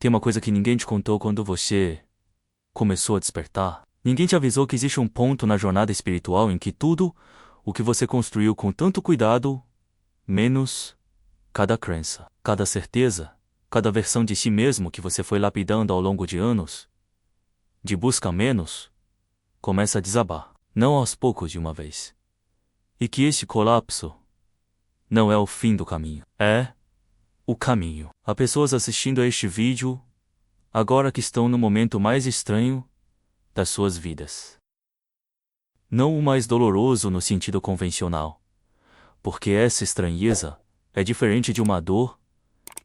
Tem uma coisa que ninguém te contou quando você começou a despertar. Ninguém te avisou que existe um ponto na jornada espiritual em que tudo o que você construiu com tanto cuidado, menos cada crença, cada certeza, cada versão de si mesmo que você foi lapidando ao longo de anos, de busca menos, começa a desabar, não aos poucos de uma vez. E que este colapso não é o fim do caminho, é o caminho. Há pessoas assistindo a este vídeo agora que estão no momento mais estranho das suas vidas. Não o mais doloroso no sentido convencional, porque essa estranheza é diferente de uma dor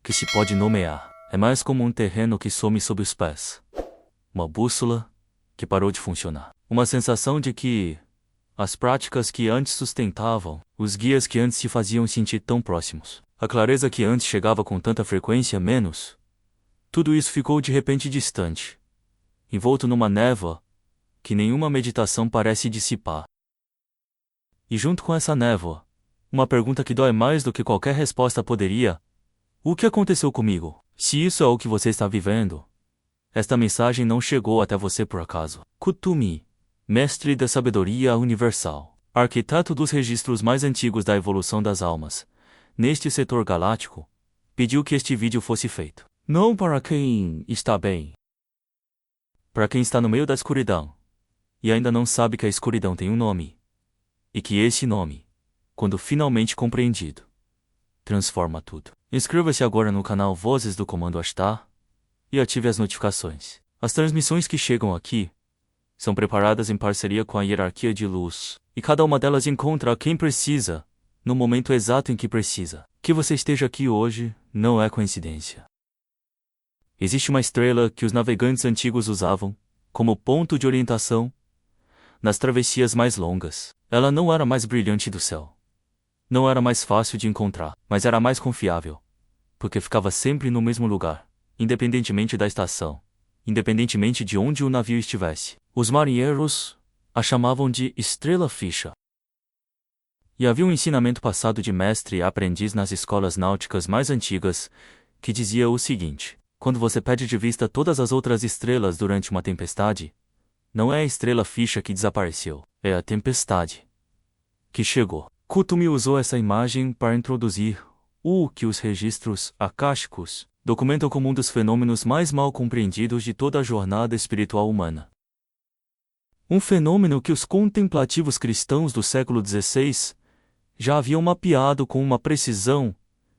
que se pode nomear. É mais como um terreno que some sob os pés. Uma bússola que parou de funcionar. Uma sensação de que as práticas que antes sustentavam, os guias que antes te faziam sentir tão próximos, a clareza que antes chegava com tanta frequência menos, tudo isso ficou de repente distante, envolto numa névoa que nenhuma meditação parece dissipar. E junto com essa névoa, uma pergunta que dói mais do que qualquer resposta poderia: o que aconteceu comigo? Se isso é o que você está vivendo, esta mensagem não chegou até você por acaso. Kutumi, mestre da sabedoria universal, arquiteto dos registros mais antigos da evolução das almas, neste setor galáctico, pediu que este vídeo fosse feito. Não para quem está bem. Para quem está no meio da escuridão e ainda não sabe que a escuridão tem um nome, e que esse nome, quando finalmente compreendido, transforma tudo. Inscreva-se agora no canal Vozes do Comando Ashtar e ative as notificações. As transmissões que chegam aqui são preparadas em parceria com a hierarquia de luz, e cada uma delas encontra quem precisa, no momento exato em que precisa. Que você esteja aqui hoje não é coincidência. Existe uma estrela que os navegantes antigos usavam como ponto de orientação nas travessias mais longas. Ela não era a mais brilhante do céu. Não era mais fácil de encontrar, mas era mais confiável, porque ficava sempre no mesmo lugar, independentemente da estação, independentemente de onde o navio estivesse. Os marinheiros a chamavam de Estrela Fixa. E havia um ensinamento passado de mestre e aprendiz nas escolas náuticas mais antigas, que dizia o seguinte: quando você perde de vista todas as outras estrelas durante uma tempestade, não é a estrela fixa que desapareceu, é a tempestade que chegou. Kutumi usou essa imagem para introduzir o que os registros akáshicos documentam como um dos fenômenos mais mal compreendidos de toda a jornada espiritual humana. Um fenômeno que os contemplativos cristãos do século XVI já haviam mapeado com uma precisão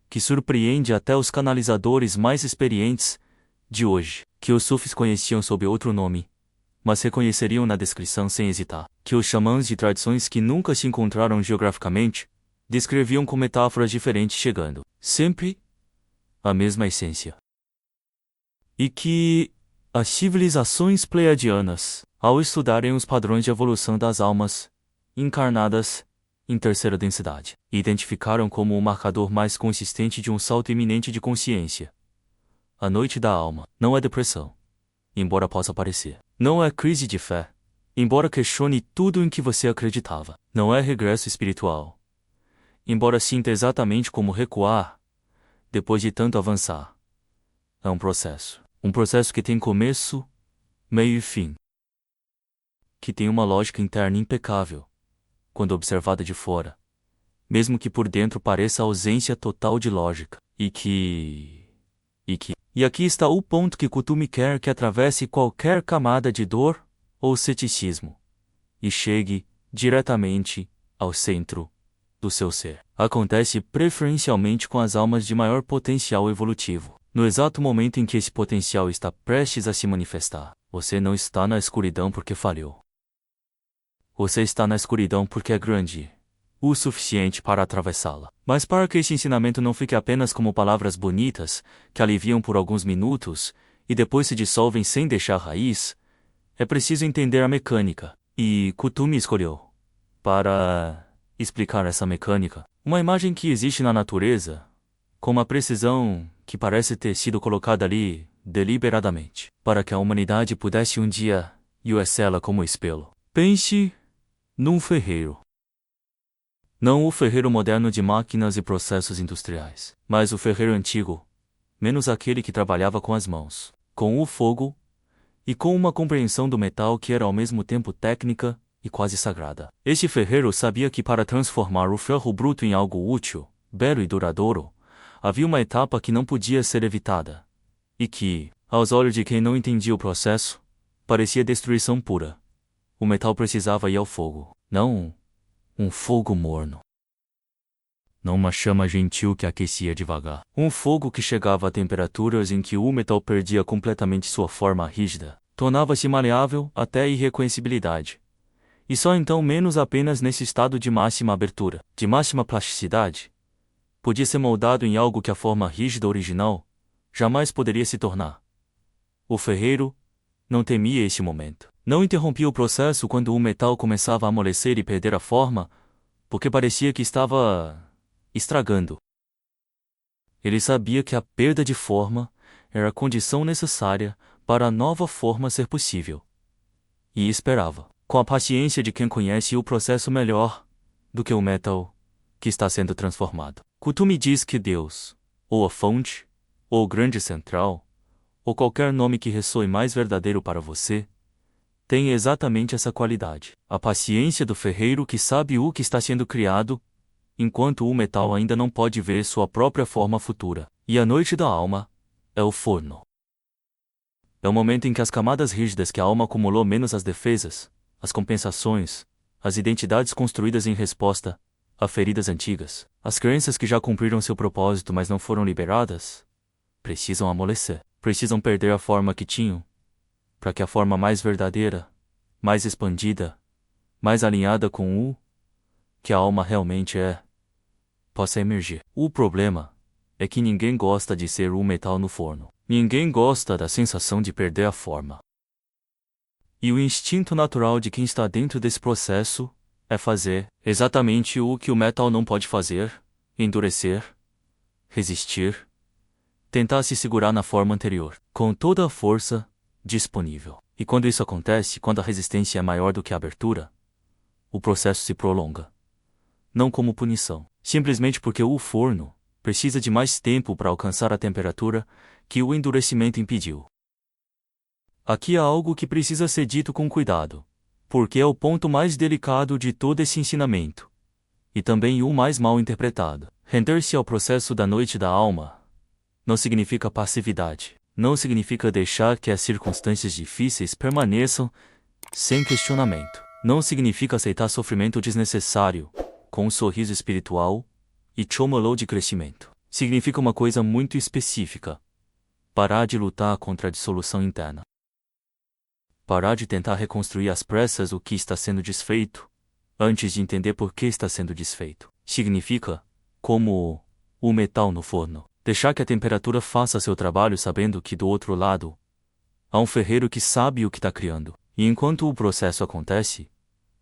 que surpreende até os canalizadores mais experientes de hoje, que os sufis conheciam sob outro nome, mas reconheceriam na descrição sem hesitar, que os xamãs de tradições que nunca se encontraram geograficamente descreviam com metáforas diferentes chegando sempre à mesma essência. E que as civilizações pleiadianas, ao estudarem os padrões de evolução das almas encarnadas em terceira densidade, identificaram como o marcador mais consistente de um salto iminente de consciência. A noite da alma não é depressão, embora possa parecer. Não é crise de fé, embora questione tudo em que você acreditava. Não é regresso espiritual, embora sinta exatamente como recuar depois de tanto avançar. É um processo que tem começo, meio e fim, que tem uma lógica interna impecável, quando observada de fora, mesmo que por dentro pareça ausência total de lógica, E aqui está o ponto que Kutumi quer que atravesse qualquer camada de dor ou ceticismo e chegue diretamente ao centro do seu ser. Acontece preferencialmente com as almas de maior potencial evolutivo. No exato momento em que esse potencial está prestes a se manifestar, você não está na escuridão porque falhou. Você está na escuridão porque é grande o suficiente para atravessá-la. Mas para que esse ensinamento não fique apenas como palavras bonitas, que aliviam por alguns minutos, e depois se dissolvem sem deixar raiz, é preciso entender a mecânica. E Kutumi escolheu, para explicar essa mecânica, uma imagem que existe na natureza, com uma precisão que parece ter sido colocada ali deliberadamente, para que a humanidade pudesse um dia usá-la como espelho. Pense num ferreiro. Não o ferreiro moderno de máquinas e processos industriais, mas o ferreiro antigo, menos aquele que trabalhava com as mãos, com o fogo, e com uma compreensão do metal que era ao mesmo tempo técnica e quase sagrada. Este ferreiro sabia que para transformar o ferro bruto em algo útil, belo e duradouro, havia uma etapa que não podia ser evitada, e que, aos olhos de quem não entendia o processo, parecia destruição pura. O metal precisava ir ao fogo, não um fogo morno. Não uma chama gentil que aquecia devagar. Um fogo que chegava a temperaturas em que o metal perdia completamente sua forma rígida, tornava-se maleável até a irreconhecibilidade. E só então, menos apenas nesse estado de máxima abertura, de máxima plasticidade, podia ser moldado em algo que a forma rígida original jamais poderia se tornar. O ferreiro não temia este momento. Não interrompia o processo quando o metal começava a amolecer e perder a forma, porque parecia que estava estragando. Ele sabia que a perda de forma era a condição necessária para a nova forma ser possível. E esperava, com a paciência de quem conhece o processo melhor do que o metal que está sendo transformado. Costume diz que Deus, ou a fonte, ou o grande central, ou qualquer nome que ressoe mais verdadeiro para você, tem exatamente essa qualidade. A paciência do ferreiro que sabe o que está sendo criado, enquanto o metal ainda não pode ver sua própria forma futura. E a noite da alma é o forno. É o momento em que as camadas rígidas que a alma acumulou menos as defesas, as compensações, as identidades construídas em resposta a feridas antigas, as crenças que já cumpriram seu propósito mas não foram liberadas, precisam amolecer, precisam perder a forma que tinham, para que a forma mais verdadeira, mais expandida, mais alinhada com o que a alma realmente é, possa emergir. O problema é que ninguém gosta de ser o metal no forno. Ninguém gosta da sensação de perder a forma. E o instinto natural de quem está dentro desse processo é fazer exatamente o que o metal não pode fazer: endurecer, resistir, tentar se segurar na forma anterior, com toda a força disponível. E quando isso acontece, quando a resistência é maior do que a abertura, o processo se prolonga. Não como punição, simplesmente porque o forno precisa de mais tempo para alcançar a temperatura que o endurecimento impediu. Aqui há algo que precisa ser dito com cuidado, porque é o ponto mais delicado de todo esse ensinamento, e também o mais mal interpretado. Render-se ao processo da noite da alma não significa passividade, não significa deixar que as circunstâncias difíceis permaneçam sem questionamento, não significa aceitar sofrimento desnecessário, com um sorriso espiritual e chomolô de crescimento. Significa uma coisa muito específica: parar de lutar contra a dissolução interna. Parar de tentar reconstruir às pressas o que está sendo desfeito, antes de entender por que está sendo desfeito. Significa, como o metal no forno, deixar que a temperatura faça seu trabalho sabendo que do outro lado há um ferreiro que sabe o que está criando. E enquanto o processo acontece,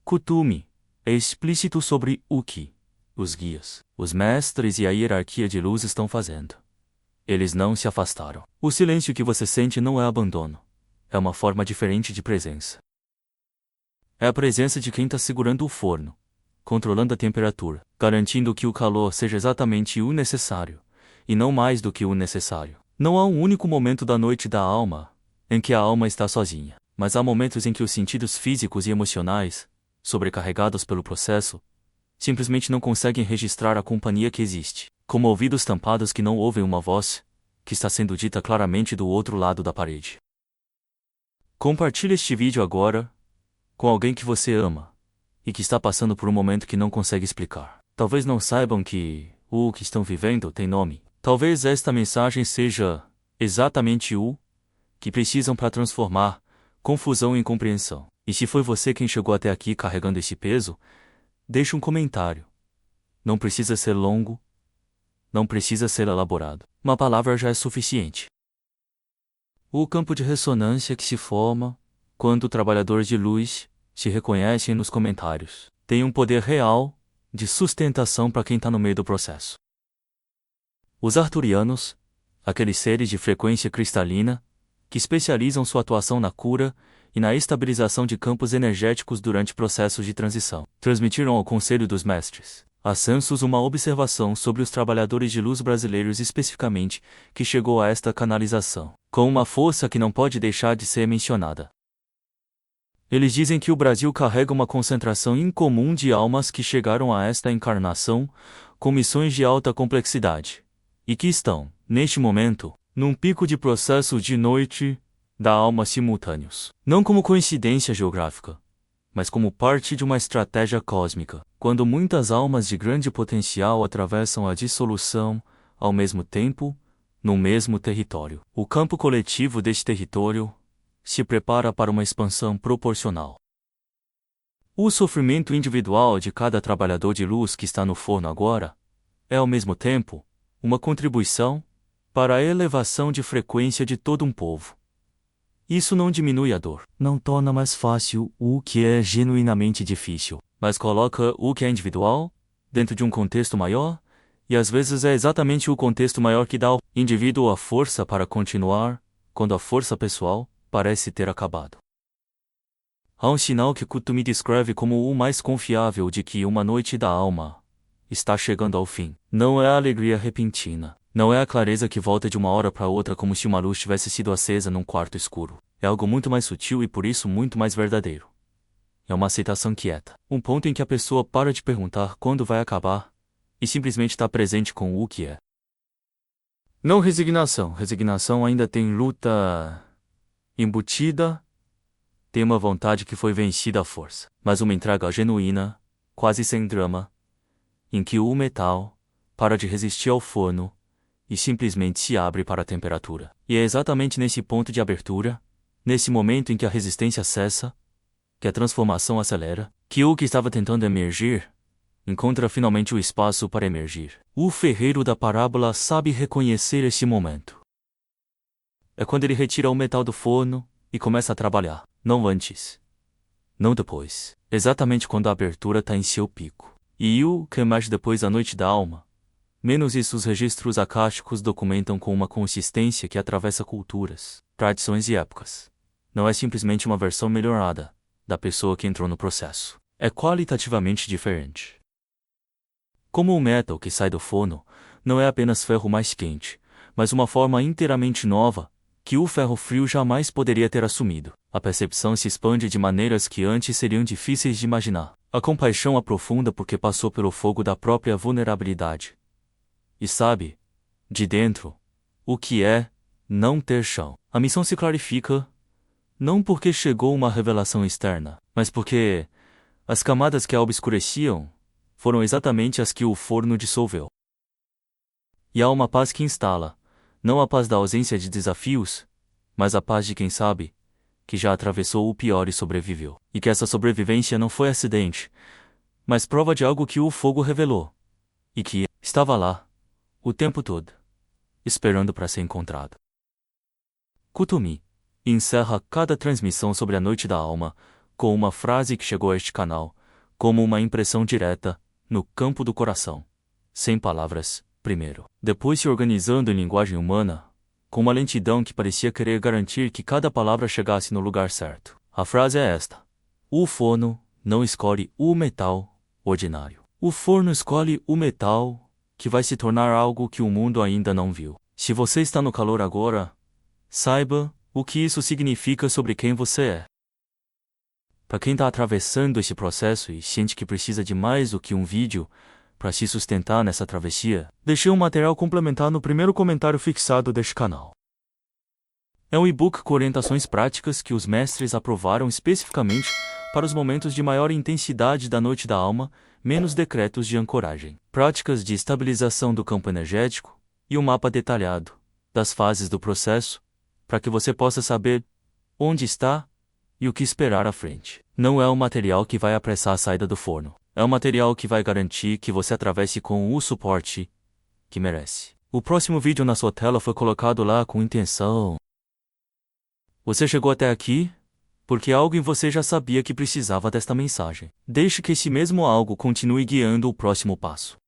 Kuthumi é explícito sobre o que os guias, os mestres e a hierarquia de luz estão fazendo. Eles não se afastaram. O silêncio que você sente não é abandono. É uma forma diferente de presença. É a presença de quem está segurando o forno, controlando a temperatura, garantindo que o calor seja exatamente o necessário, e não mais do que o necessário. Não há um único momento da noite da alma em que a alma está sozinha, mas há momentos em que os sentidos físicos e emocionais, sobrecarregados pelo processo, simplesmente não conseguem registrar a companhia que existe, como ouvidos tampados que não ouvem uma voz que está sendo dita claramente do outro lado da parede. Compartilhe este vídeo agora com alguém que você ama e que está passando por um momento que não consegue explicar. Talvez não saibam que o que estão vivendo tem nome. Talvez esta mensagem seja exatamente o que precisam para transformar confusão em compreensão. E se foi você quem chegou até aqui carregando esse peso, deixe um comentário. Não precisa ser longo, não precisa ser elaborado. Uma palavra já é suficiente. O campo de ressonância que se forma quando trabalhadores de luz se reconhecem nos comentários tem um poder real de sustentação para quem está no meio do processo. Os arturianos, aqueles seres de frequência cristalina, que especializam sua atuação na cura e na estabilização de campos energéticos durante processos de transição, transmitiram ao Conselho dos Mestres Há censos uma observação sobre os trabalhadores de luz brasileiros especificamente, que chegou a esta canalização, com uma força que não pode deixar de ser mencionada. Eles dizem que o Brasil carrega uma concentração incomum de almas que chegaram a esta encarnação, com missões de alta complexidade, e que estão, neste momento, num pico de processos de noite da alma simultâneos. Não como coincidência geográfica, mas como parte de uma estratégia cósmica, quando muitas almas de grande potencial atravessam a dissolução, ao mesmo tempo, no mesmo território. O campo coletivo deste território se prepara para uma expansão proporcional. O sofrimento individual de cada trabalhador de luz que está no forno agora é, ao mesmo tempo, uma contribuição para a elevação de frequência de todo um povo. Isso não diminui a dor, não torna mais fácil o que é genuinamente difícil, mas coloca o que é individual dentro de um contexto maior, e às vezes é exatamente o contexto maior que dá ao indivíduo a força para continuar, quando a força pessoal parece ter acabado. Há um sinal que Kutumi descreve como o mais confiável de que uma noite da alma está chegando ao fim. Não é a alegria repentina. Não é a clareza que volta de uma hora para outra como se uma luz tivesse sido acesa num quarto escuro. É algo muito mais sutil e por isso muito mais verdadeiro. É uma aceitação quieta. Um ponto em que a pessoa para de perguntar quando vai acabar e simplesmente está presente com o que é. Não resignação. Resignação ainda tem luta embutida, tem uma vontade que foi vencida à força. Mas uma entrega genuína, quase sem drama, em que o metal para de resistir ao forno e simplesmente se abre para a temperatura. E é exatamente nesse ponto de abertura, nesse momento em que a resistência cessa, que a transformação acelera, que o que estava tentando emergir encontra finalmente o espaço para emergir. O ferreiro da parábola sabe reconhecer esse momento. É quando ele retira o metal do forno e começa a trabalhar, não antes, não depois, exatamente quando a abertura está em seu pico. E o que emerge depois da noite da alma, menos isso os registros acásticos documentam com uma consistência que atravessa culturas, tradições e épocas. Não é simplesmente uma versão melhorada da pessoa que entrou no processo. É qualitativamente diferente. Como o metal que sai do forno, não é apenas ferro mais quente, mas uma forma inteiramente nova, que o ferro frio jamais poderia ter assumido. A percepção se expande de maneiras que antes seriam difíceis de imaginar. A compaixão aprofunda porque passou pelo fogo da própria vulnerabilidade. E sabe, de dentro, o que é não ter chão. A missão se clarifica, não porque chegou uma revelação externa, mas porque as camadas que a obscureciam foram exatamente as que o forno dissolveu. E há uma paz que instala, não a paz da ausência de desafios, mas a paz de quem sabe que já atravessou o pior e sobreviveu. E que essa sobrevivência não foi acidente, mas prova de algo que o fogo revelou, e que estava lá o tempo todo, esperando para ser encontrado. Kutumi encerra cada transmissão sobre a noite da alma com uma frase que chegou a este canal, como uma impressão direta, no campo do coração, sem palavras, primeiro. Depois se organizando em linguagem humana, com uma lentidão que parecia querer garantir que cada palavra chegasse no lugar certo. A frase é esta: o forno não escolhe o metal ordinário. O forno escolhe o metal que vai se tornar algo que o mundo ainda não viu. Se você está no calor agora, saiba o que isso significa sobre quem você é. Para quem está atravessando esse processo e sente que precisa de mais do que um vídeo para se sustentar nessa travessia, deixei um material complementar no primeiro comentário fixado deste canal. É um e-book com orientações práticas que os mestres aprovaram especificamente para os momentos de maior intensidade da noite da alma, menos decretos de ancoragem, práticas de estabilização do campo energético e um mapa detalhado das fases do processo, para que você possa saber onde está e o que esperar à frente. Não é um material que vai apressar a saída do forno. É um material que vai garantir que você atravesse com o suporte que merece. O próximo vídeo na sua tela foi colocado lá com intenção. Você chegou até aqui porque algo em você já sabia que precisava desta mensagem. Deixe que esse mesmo algo continue guiando o próximo passo.